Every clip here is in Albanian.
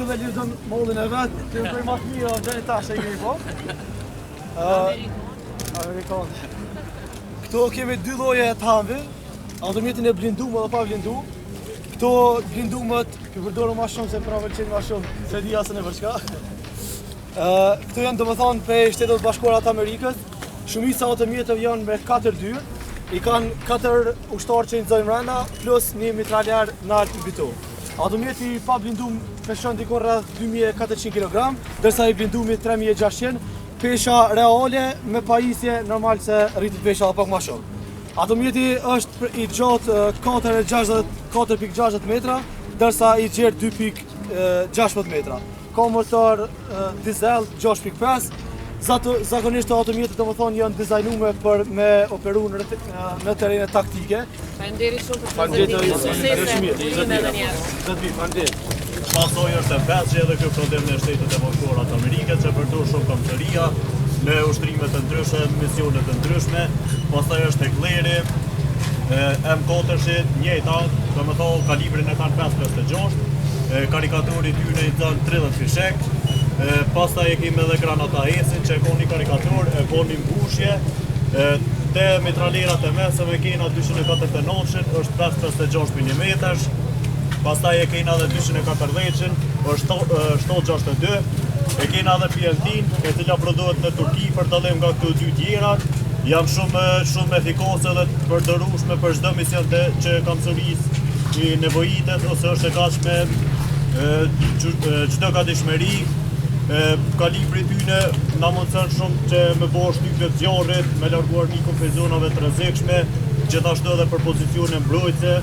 kështu dhe lidhën mollin e vetë, të në prej matë mirë, gjeni tash e kemi po. Amerikanë. Këto kemi 2 lloje të hanve, automjetin e blinduar dhe pa blinduar. Këto blindumet përdorën më shumë se pra pëlqejnë më shumë, se di asën e për çka. Këto janë domethënë prej Shtetit Bashkuara të Amerikës. Shumica automjeteve janë me 4 dyrë. I kanë 4 ushtarë që i nxojnë brenda, plus një mitraljar nalt i bitu. Automjeti pa blindum peshon dikon rreth 2400 kg, ndërsa i blindumi 3600, pesha reale me pajisje normal se rritet pesha pak më shumë. Automjeti është i gjatë 4.60 metra, ndërsa i gjerë 2.16 metra. Ka motor dizel 6.5. Zakonisht automjetet domethënë janë dizajnuar për me operu në terrene taktike. Faleminderit shumë për prezantimin. Pasoj është e pesë edhe ky problem në Shtetet e Bashkuara të Amerikës që përdor shumë kamçëria me ushtrime të ndryshme, misione të ndryshme. Pastaj është hekleri, M4-shi, njëjta, domethënë kalibrin e kanë 5.56, karikaturi tyre i thon 30 fishek. Pastaj e kemi edhe granata esin që e ka një karikatur, e ka një mbushje. Te mitralerat e mesëve kena 249-shin, është 5.56 mm. Pastaj e kena edhe 240-shin, është 7.62. E kena edhe PLT-n, e cila prodhohet në Turqi për dallim nga këto 2 tjera. Janë shumë efikase dhe të përdorueshme për çdo mision që kamçërisë i nevojitet ose është e gatshme çdo gatishmëri. Kalibri tyne na mundson shumë që me bëu shtypje të zjarrit, me larguar mikun prej zonave të rrezikshme, gjithashtu edhe për pozicione mbrojtëse.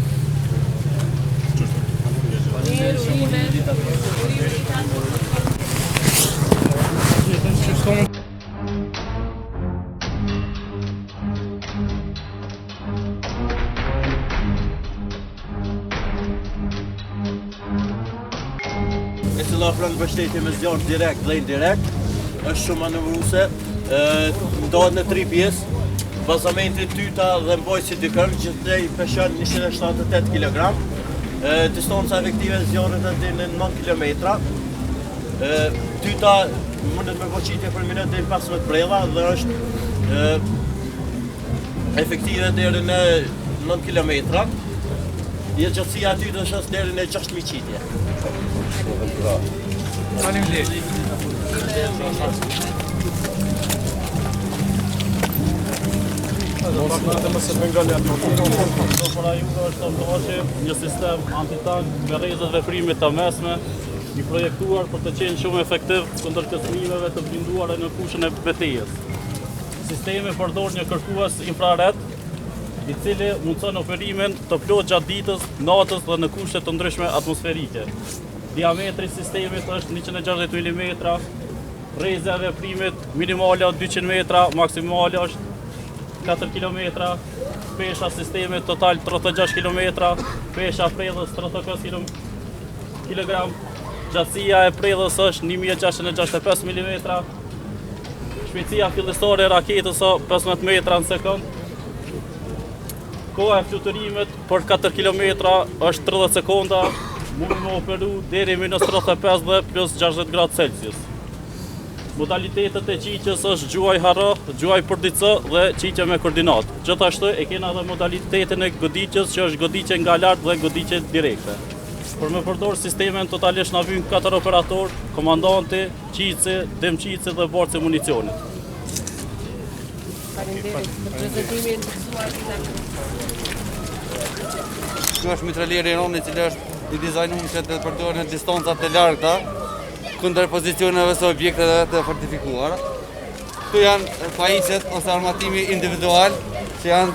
E cila ofron mbështetje me zjarr direkt dhe indirekt, është shumë manovruese, ndohet në 3 pjesë, bazamenti tyta dhe mbojtësi dykër, gjithdej peshon 178 kg, distanca efektive e zjarrit deri në 9 km. Tyta mundet me voqitje për minutë deri 15 brella dhe është efektive deri në 9 km. Gjatësia e tytës është deri në 6.000 qitje. Faleminderit. Një sistem antitank me rrezet veprimit të mesme, i projektuar për të qenë shumë efektiv kundër kërcënimeve të blinduara në fushën e betejës. Sistemi përdor një kërkues infrared, i cili mundson operimin të plot gjatë ditës, natës dhe në kushte të ndryshme atmosferike. Diametri i sistemit është 160 mm, rreza e veprimit minimale 200 metra, maksimale është 4 km, pesha sistemit total 36 km, pesha predhës 35 kg, gjatësia e predhës është 1665 mm, shpejtësia fillestare e raketës është 15 metra në sekond, koha e fluturimit për 4 km është 30 sekonda, mund me operu deri -35 dhe plus 60 gradë Celsius. Modalitetet e qiqjes është gjuaj harë, gjuaj përdicë dhe qiqje me koordinat. Gjithashtu e kena dhe modalitetin e goditjes që është goditje nga lart dhe goditje direkte. Për me përdor sistemin totalisht na vijnë 4 operator, komandanti, qiqësi, dimqiqësi dhe bartësi municionit. Faleminderit për prezantimin e Kjo është mitraleri Irani, i cili është i dizajnuar që të përdoret në distanca të largëta kundër pozicioneve së objekteve të fortifikuara. Këtu janë pajisjet ose armatimi individual që janë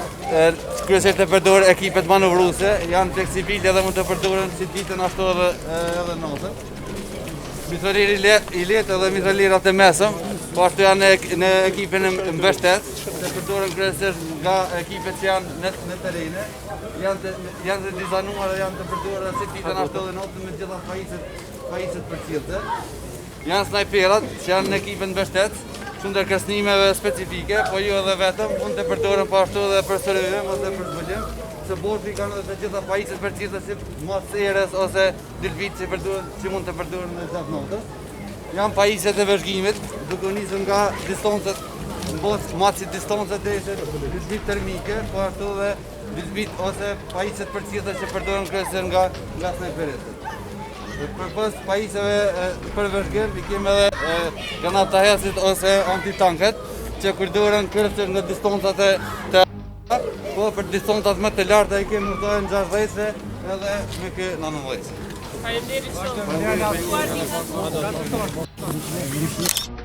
kryesisht të përdorur ekipet manovruese, janë fleksibile dhe mund të përdoren si ditën ashtu edhe natën. Mitraleri i lehtë dhe mitralerat e mesëm, po ashtu janë në ekipin e mbështet, të përdoren kryesisht nga ekipet që janë në terrene, janë të dizajnuar dhe janë të përdorur si ditën ashtu edhe natën me gjitha pajisjet përcjellse. Janë snajperat që janë në ekipin mbështet, kundër kërcënimeve specifike, po jo edhe vetëm, mund të përdoren po ashtu edhe për shërbim ose për zbulim, se bordi kanë dhe të gjitha pajisjet përcjellëse si mos-erës ose dilbit që mund të përdoren në gjatë notës. Janë pajisjet e vëzhgimit, duke u nisur nga distancët masi distancët deri te dilbit termike, po ashtu dhe dilbit ose pajisjet përcjellëse që përdoren kryesisht nga snajperët. Përpos pajisjeve për vëzhgim i kemi edhe granatahesit ose antitanket që përdoren kryesisht nga distancat e po për distancat më të larta i kemi urtojnë 60 edhe me kë 19. Faleminderit shumë.